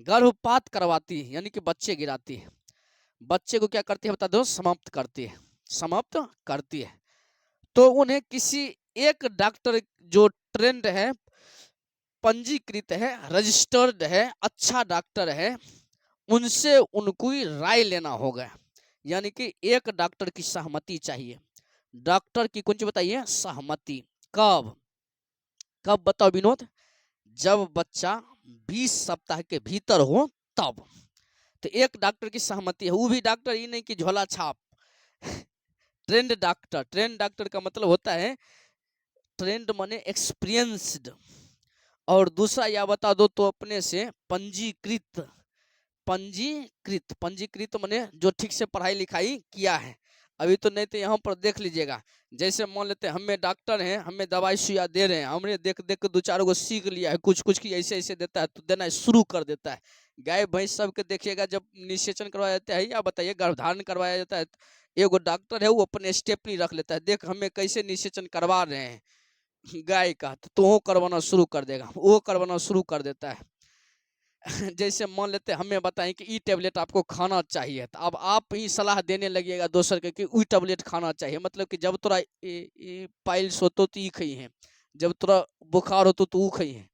गर्भपात करवाती है, यानी कि बच्चे गिराती है, बच्चे को क्या करती है बता दो, समाप्त करती है, समाप्त करती है, तो उन्हें किसी एक डॉक्टर जो ट्रेंड है, पंजीकृत है, रजिस्टर्ड है, अच्छा डॉक्टर है, उनसे उनको राय लेना होगा, यानी कि एक डॉक्टर की सहमति चाहिए, डॉक्टर की कुछ बताइए सहमति। कब कब बताओ विनोद, जब बच्चा 20 सप्ताह के भीतर हो तब, तो एक डॉक्टर की सहमति है, वो भी डॉक्टर ये नहीं कि झोला छाप ट्रेंड डॉक्टर, ट्रेंड डॉक्टर का मतलब होता है ट्रेंड माने एक्सपीरियंस्ड, और दूसरा यह बता दो तो अपने से पंजीकृत, पंजीकृत, पंजीकृत माने जो ठीक से पढ़ाई लिखाई किया है। अभी तो नहीं तो यहाँ पर देख लीजिएगा, जैसे मान लेते हैं हमें डॉक्टर हैं, हमें दवाई सुइया दे रहे हैं, हमने देख देख के 2-4 गो सीख लिया है, कुछ कुछ की ऐसे ऐसे देता है तो देना शुरू कर देता है। गाय भैंस सबके देखिएगा जब निषेचन करवाया जाता है या बताइए गर्भधारण करवाया जाता है, एगो डॉक्टर है वो अपने स्टेपनी रख लेता है, देख हमें कैसे निषेचन करवा रहे हैं गाय का, तो वो करवाना शुरू कर देगा, वो करवाना शुरू कर देता है। जैसे मान लेते हैं हमें बताएं कि ई टेबलेट आपको खाना चाहिए, तो अब आप ही सलाह देने लगिएगा दोसर के कि ई टेबलेट खाना चाहिए, मतलब कि जब तोरा पाइल्स होतो तो ई खई है, जब तोरा बुखार होतो तो वो खई है,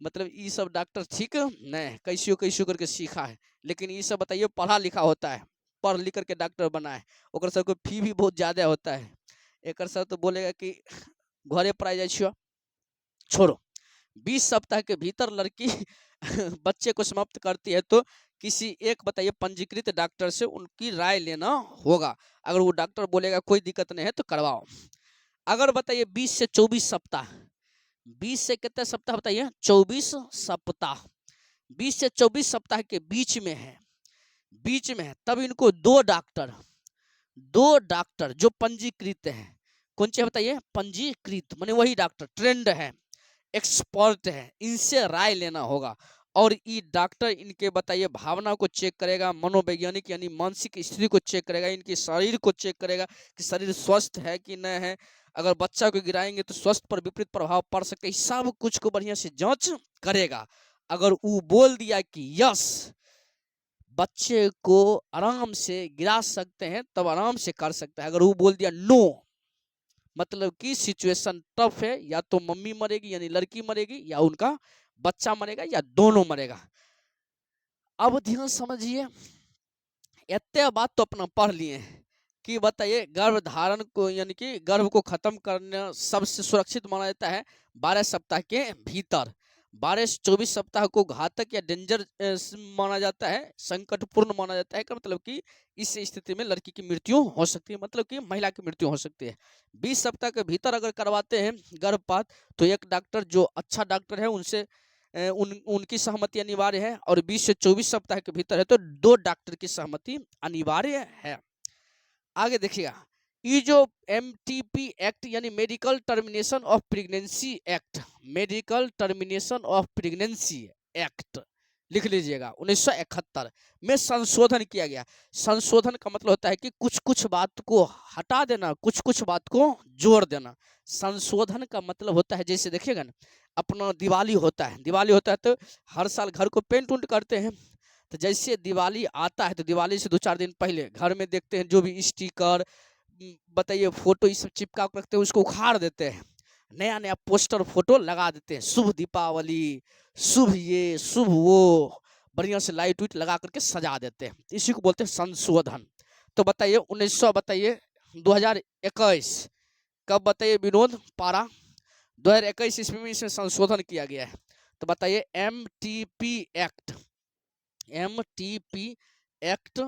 मतलब ये सब डॉक्टर ठीक नहीं, कैसियो कैसियो करके सीखा है, लेकिन ये सब बताइए पढ़ा लिखा होता है, पढ़ लिख करके डॉक्टर बना है, और सबको फी भी बहुत ज़्यादा होता है। एक सब तो बोलेगा कि घरे पर आ जाइए, छोड़ो 20 सप्ताह के भीतर लड़की बच्चे को समाप्त करती है तो किसी एक बताइए पंजीकृत डॉक्टर से उनकी राय लेना होगा, अगर वो डॉक्टर बोलेगा कोई दिक्कत नहीं है तो करवाओ। अगर बताइए 20 से 24 सप्ताह, 20 से कितने सप्ताह बताइए 24 सप्ताह, 20 से 24 सप्ताह के बीच में है, बीच में है, तब इनको दो डॉक्टर, दो डॉक्टर जो पंजीकृत हैं, कौन से बताइए, पंजीकृत माने वही डॉक्टर ट्रेंड है, एक्सपर्ट है, इनसे राय लेना होगा। और ये डॉक्टर इनके बताइए भावना को चेक करेगा, मनोवैज्ञानिक यानी मानसिक स्थिति को चेक करेगा, इनके शरीर को चेक करेगा कि शरीर स्वस्थ है कि नहीं है, अगर बच्चा को गिराएंगे तो स्वास्थ्य पर विपरीत प्रभाव पड़ सकते हैं, सब कुछ को बढ़िया से जांच करेगा। अगर वो बोल दिया कि यस बच्चे को आराम से गिरा सकते हैं तब आराम से कर सकता है, अगर वो बोल दिया नो मतलब कि सिचुएशन टफ है, या तो मम्मी मरेगी यानी लड़की मरेगी, या उनका बच्चा मरेगा, या दोनों मरेगा। अब ध्यान समझिए, इतने बात तो अपना पढ़ लिए कि बताइए गर्भ धारण को यानी कि गर्भ को खत्म करना सबसे सुरक्षित माना जाता है 12 सप्ताह के भीतर। 12 से 24 सप्ताह को घातक या डेंजर माना जाता है, संकटपूर्ण माना जाता है, का मतलब कि इस स्थिति में लड़की की मृत्यु हो सकती है, मतलब कि महिला की मृत्यु हो सकती है। 20 सप्ताह के भीतर अगर करवाते हैं गर्भपात तो एक डॉक्टर जो अच्छा डॉक्टर है उनसे उनकी सहमति अनिवार्य है, और 20 से 24 सप्ताह के भीतर है तो 2 डॉक्टर की सहमति अनिवार्य है। आगे देखिएगा, ये जो MTP एक्ट यानी medical termination of pregnancy act, medical termination of pregnancy act लिख लीजिएगा, 1971 में संशोधन किया गया। संशोधन का मतलब होता है कि कुछ कुछ बात को हटा देना, कुछ कुछ बात को जोड़ देना। संशोधन का मतलब होता है, जैसे देखिएगा ना, अपना दिवाली होता है, दिवाली होता है तो हर साल घर को पेंट उंट करते हैं, तो जैसे दिवाली आता है तो दिवाली से 2-4 दिन पहले घर में देखते हैं जो भी स्टिकर बताइए फोटो ये सब चिपका के रखते हैं उसको उखाड़ देते हैं, नया नया पोस्टर फोटो लगा देते हैं, शुभ दीपावली, शुभ ये शुभ वो, बढ़िया से लाइट उइट लगा करके सजा देते हैं, इसी को बोलते हैं संशोधन। तो बताइए 1900 बताइए 2021 कब बताइए विनोद पारा, 2021 ईस्वी में इसमें संशोधन किया गया है। तो बताइए MTP एक्ट, MTP एक्ट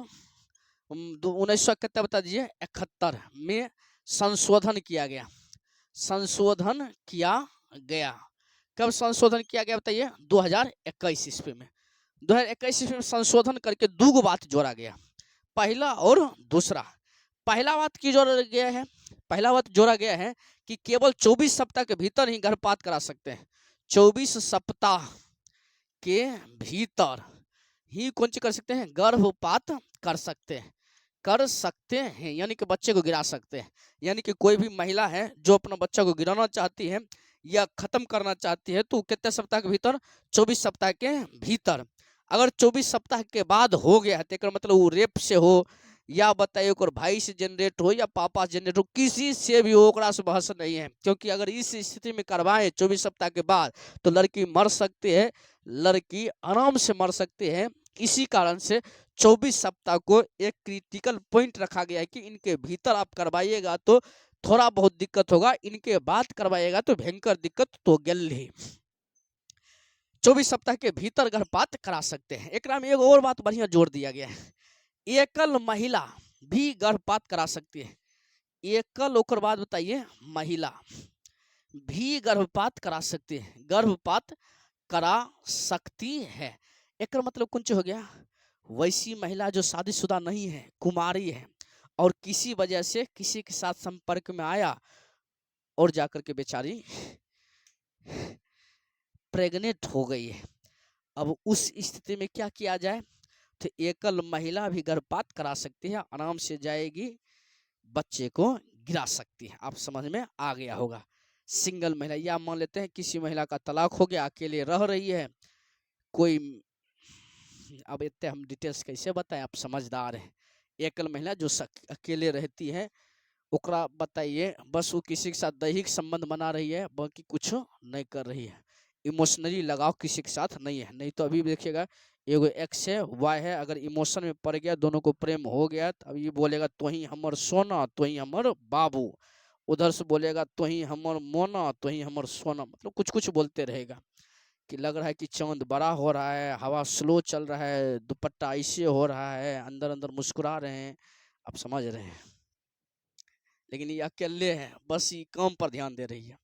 1971 बता दीजिए 71 में संशोधन किया गया, संशोधन किया गया। कब संशोधन किया गया बताइए, 2021 ईस्वी में। 2021 ईस्वी में संशोधन करके दो बात जोड़ा गया, पहला और दूसरा। पहला बात की जोड़ा गया है, पहला बात जोड़ा गया है कि केवल 24 सप्ताह के भीतर ही गर्भपात करा सकते हैं, 24 सप्ताह के भीतर ही कौन सी कर सकते हैं, गर्भपात कर सकते हैं, कर सकते हैं यानी कि बच्चे को गिरा सकते हैं। यानी कि कोई भी महिला है जो अपना बच्चा को गिराना चाहती है या खत्म करना चाहती है तो कितने सप्ताह के भीतर, 24 सप्ताह के भीतर। अगर 24 सप्ताह के बाद हो गया है तो मतलब वो रेप से हो या बताइए और भाई से जनरेट हो या पापा से जनरेट हो, किसी से भी हो से बहस नहीं है, क्योंकि अगर इस स्थिति में करवाएं 24 सप्ताह के बाद तो लड़की मर सकती है, लड़की आराम से मर सकती है। इसी कारण से 24 सप्ताह को एक क्रिटिकल पॉइंट रखा गया है कि इनके भीतर आप करवाइएगा तो थोड़ा बहुत दिक्कत होगा, इनके बाद करवाइएगा तो भयंकर दिक्कत तो गल 24 सप्ताह के भीतर गर्भपात करा सकते हैं। एक में एक और बात बढ़िया जोड़ दिया गया है, एकल महिला भी गर्भपात करा सकती है, एकल ओकर बाद बताइए महिला भी गर्भपात करा सकती है, गर्भपात करा सकती है। एक मतलब कौन हो गया, वैसी महिला जो शादीशुदा नहीं है, कुमारी है और किसी वजह से किसी के साथ संपर्क में आया और जाकर के बेचारी प्रेग्नेंट हो गई है। अब उस स्थिति में क्या किया जाए, तो एकल महिला भी गर्भपात करा सकती है, आराम से जाएगी, बच्चे को गिरा सकती है। आप समझ में आ गया होगा। सिंगल महिला, या मान लेते हैं किसी महिला का तलाक हो गया, अकेले रह रही है कोई, अब इतने हम डिटेल्स कैसे बताएं, आप समझदार हैं। एकल महिला जो अकेले रहती है ओकरा बताइए बस वो किसी के साथ दैहिक संबंध बना रही है, बाकी कुछ नहीं कर रही है, इमोशनली लगाव किसी के साथ नहीं है। नहीं तो अभी देखिएगा एगो एक्स है वाई है, अगर इमोशन में पड़ गया, दोनों को प्रेम हो गया तो अब ये बोलेगा तो ही हमर सोना तो ही हमर बाबू, उधर से बोलेगा तो ही हमर मोना तो ही हमर सोना, मतलब कुछ कुछ बोलते रहेगा कि लग रहा है कि चांद बड़ा हो रहा है, हवा स्लो चल रहा है, दुपट्टा ऐसे हो रहा है, अंदर अंदर मुस्कुरा रहे हैं, आप समझ रहे हैं। लेकिन ये अकेले है, बस ये काम पर ध्यान दे रही है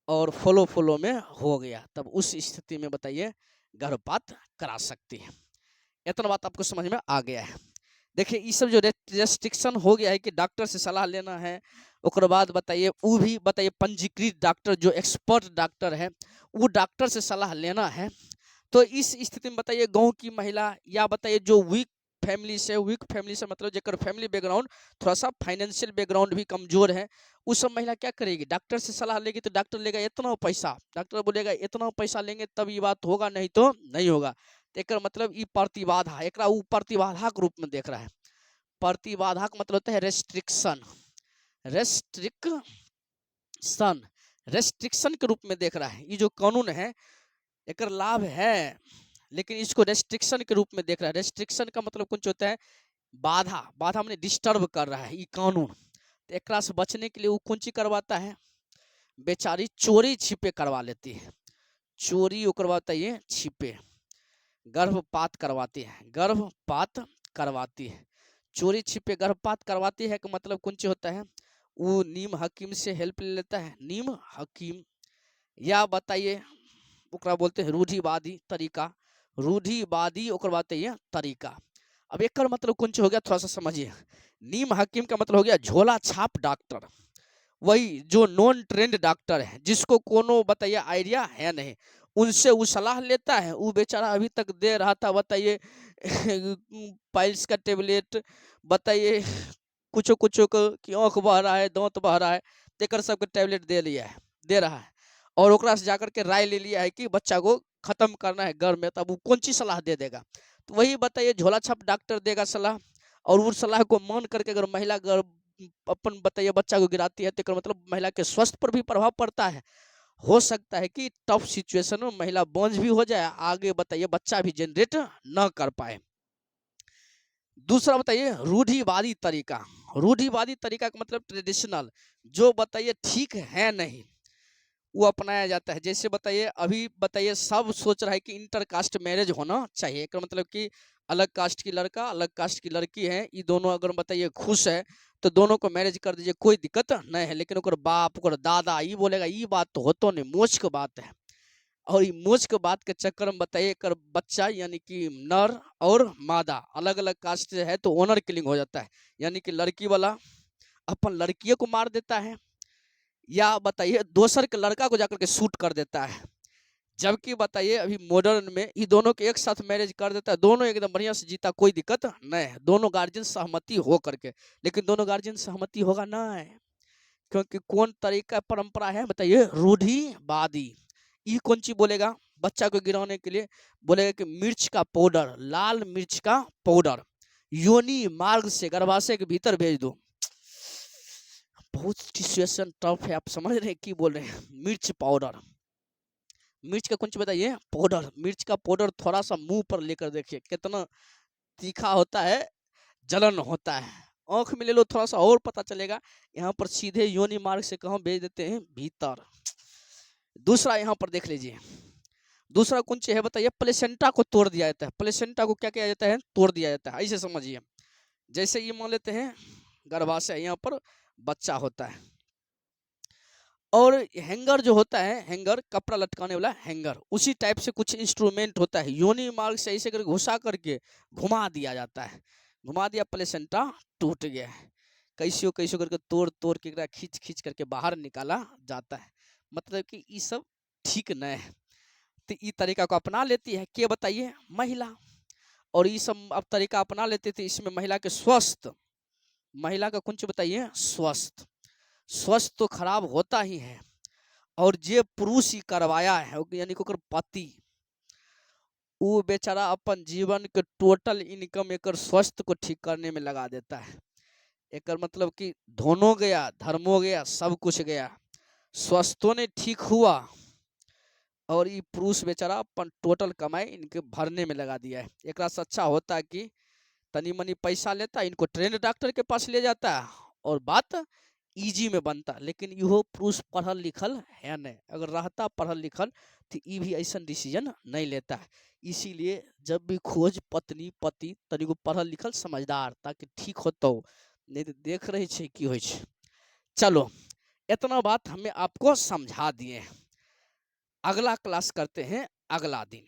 और फॉलो में हो गया, तब उस स्थिति में बताइए गर्भपात करा सकती है। इतना बात आपको समझ में आ गया है। देखिए ये सब जो रेस्ट्रिक्शन हो गया है कि डॉक्टर से सलाह लेना है, ओकर बाद बताइए वो भी बताइए पंजीकृत डॉक्टर जो एक्सपर्ट डॉक्टर है वो डॉक्टर से सलाह लेना है। तो इस स्थिति में बताइए गांव की महिला या बताइए जो वीक फैमिली से मतलब जेकर फैमिली बैकग्राउंड थोड़ा सा फाइनेंशियल बैकग्राउंड भी कमजोर है, उस सब महिला क्या करेगी, डॉक्टर से सलाह लेगी तो डॉक्टर लेगा इतना पैसा, डॉक्टर बोलेगा इतना पैसा लेंगे तब ये बात होगा, नहीं तो नहीं होगा। तो एक मतलब ई प्रतिबाधा, एक प्रतिबाधा के रूप में देख रहा है। प्रतिबाधा का मतलब होता है रेस्ट्रिक्शन, रेस्ट्रिक्शन रेस्ट्रिक्शन के रूप में देख रहा है। ये जो कानून है एक लाभ है लेकिन इसको रेस्ट्रिक्शन के रूप में देख रहा है। रेस्ट्रिक्शन का मतलब कुछ होता है बाधा, बाधा मैंने डिस्टर्ब कर रहा है ये कानून। तो एक से बचने के लिए वो कौन चीज करवाता है, बेचारी चोरी छिपे करवा लेती है, चोरी वो करवाता है छिपे, गर्भपात करवाती है, गर्भपात करवाती है, चोरी छिपे गर्भपात करवाती है का मतलब कौन चीज होता है, वो नीम हकीम से हेल्प ले लेता है, नीम हकीम। या बताइए ओकरा बोलते हैं रूढ़िवादी तरीका, रूढ़िवादी ओकर बताइए तरीका। अब एक मतलब कौन हो गया थोड़ा सा समझिए। नीम हकीम का मतलब हो गया झोला छाप डॉक्टर, वही जो नॉन ट्रेंड डॉक्टर है जिसको कोनो बताइए आइडिया है नहीं, उनसे वो सलाह लेता है। वो बेचारा अभी तक दे रहा था बताइए पाइल्स का टेबलेट, बताइए कुछ कुछ की आँख बह रहा है, दांत बह रहा है, तेकर सबके टैबलेट दे लिया है, दे रहा है, और ओकरा से जाकर के राय ले लिया है कि बच्चा को खत्म करना है घर में, तब वो कौन सी सलाह दे देगा। तो वही बताइए झोला छाप डॉक्टर देगा सलाह, और उस सलाह को मान करके अगर महिला अपन बताइए बच्चा को गिराती है तो मतलब महिला के स्वास्थ्य पर भी प्रभाव पड़ता है। हो सकता है कि टफ सिचुएशन में महिला बोझ भी हो जाए, आगे बताइए बच्चा भी जनरेट न कर पाए। दूसरा बताइए रूढ़िवादी तरीका, रूढ़िवादी तरीका का मतलब ट्रेडिशनल, जो बताइए ठीक है नहीं वो अपनाया जाता है। जैसे बताइए अभी बताइए सब सोच रहा है कि इंटर कास्ट मैरिज होना चाहिए, एक मतलब कि अलग कास्ट की लड़का अलग कास्ट की लड़की है, ये दोनों अगर बताइए खुश है तो दोनों को मैरिज कर दीजिए, कोई दिक्कत नहीं है। लेकिन ओकर बाप ओकर दादा ये बोलेगा ये बात तो होतो नहीं, मोच के बात है। और ये मोच के बात के चक्कर में बताइए कर बच्चा यानी कि नर और मादा अलग अलग कास्ट से है तो ऑनर किलिंग हो जाता है, यानी कि लड़की वाला अपन लड़कियों को मार देता है, या बताइए दोसर के लड़का को जाकर के शूट कर देता है। जबकि बताइए अभी मॉडर्न में ये दोनों के एक साथ मैरिज कर देता है, दोनों एकदम बढ़िया से जीता, कोई दिक्कत नहीं है, दोनों गार्जियन सहमति हो करके। लेकिन दोनों गार्जियन सहमति होगा ना है, क्योंकि कौन तरीका परंपरा है बताइए रूढ़िवादी। ये कौन चीज बोलेगा बच्चा को गिराने के लिए, बोलेगा कि मिर्च का पाउडर, लाल मिर्च का पाउडर योनि मार्ग से गर्भाशय के भीतर भेज दो। बहुत सिचुएशन टफ है, आप समझ रहे हैं की बोल रहे हैं। मिर्च पाउडर, मिर्च का कुछ बताइए पाउडर, मिर्च का पाउडर थोड़ा सा मुंह पर लेकर देखिए कितना तीखा होता है, जलन होता है। आंख में ले लो थोड़ा सा और पता चलेगा। यहाँ पर सीधे योनि मार्ग से कहाँ भेज देते हैं, भीतर। दूसरा यहाँ पर देख लीजिए, दूसरा कुछ है बताइए प्लेसेंटा को तोड़ दिया जाता है। प्लेसेंटा को क्या किया जाता है, तोड़ दिया जाता है। ऐसे समझिए जैसे ये मान लेते हैं गर्भाशय, यहाँ पर बच्चा होता है, और हैंगर जो होता है, हैंगर कपड़ा लटकाने वाला हैंगर, उसी टाइप से कुछ इंस्ट्रूमेंट होता है, योनि मार्ग से ऐसे करके घुसा करके घुमा दिया जाता है, घुमा दिया प्लेसेंटा टूट गया है, कैसे कैसे करके तोड़ तोड़ के खींच खींच करके बाहर निकाला जाता है। मतलब कि ये सब ठीक नहीं है। तो ये तरीका को अपना लेती है क्या बताइए, महिला। और ये सब अब तरीका अपना लेते थे, इसमें महिला के स्वस्थ, महिला का कुछ बताइए स्वस्थ, स्वस्थ तो खराब होता ही है। और जे पुरुष ही करवाया है यानी कि ओकर पति, वो बेचारा अपन जीवन के टोटल इनकम एक स्वास्थ्य को ठीक करने में लगा देता है। एक मतलब कि धोनो गया, धर्मो गया, सब कुछ गया, स्वास्थ्य ने ठीक हुआ, और ये पुरुष बेचारा अपन टोटल कमाई इनके भरने में लगा दिया है। एक से अच्छा होता है कि तनी मनी पैसा लेता, इनको ट्रेंड डॉक्टर के पास ले जाता और बात इजी में बनता। लेकिन इहो पुरुष पढ़ल लिखल है नहीं, अगर रहता पढ़ल लिखल तो ये भी ऐसा डिसीजन नहीं लेता है। इसीलिए जब भी खोज पत्नी पति तनिको पढ़ल लिखल समझदार, ताकि ठीक होता हो, नहीं तो देख रहे छे की होय छे। चलो इतना बात हमें आपको समझा दिए, अगला क्लास करते हैं अगला दिन।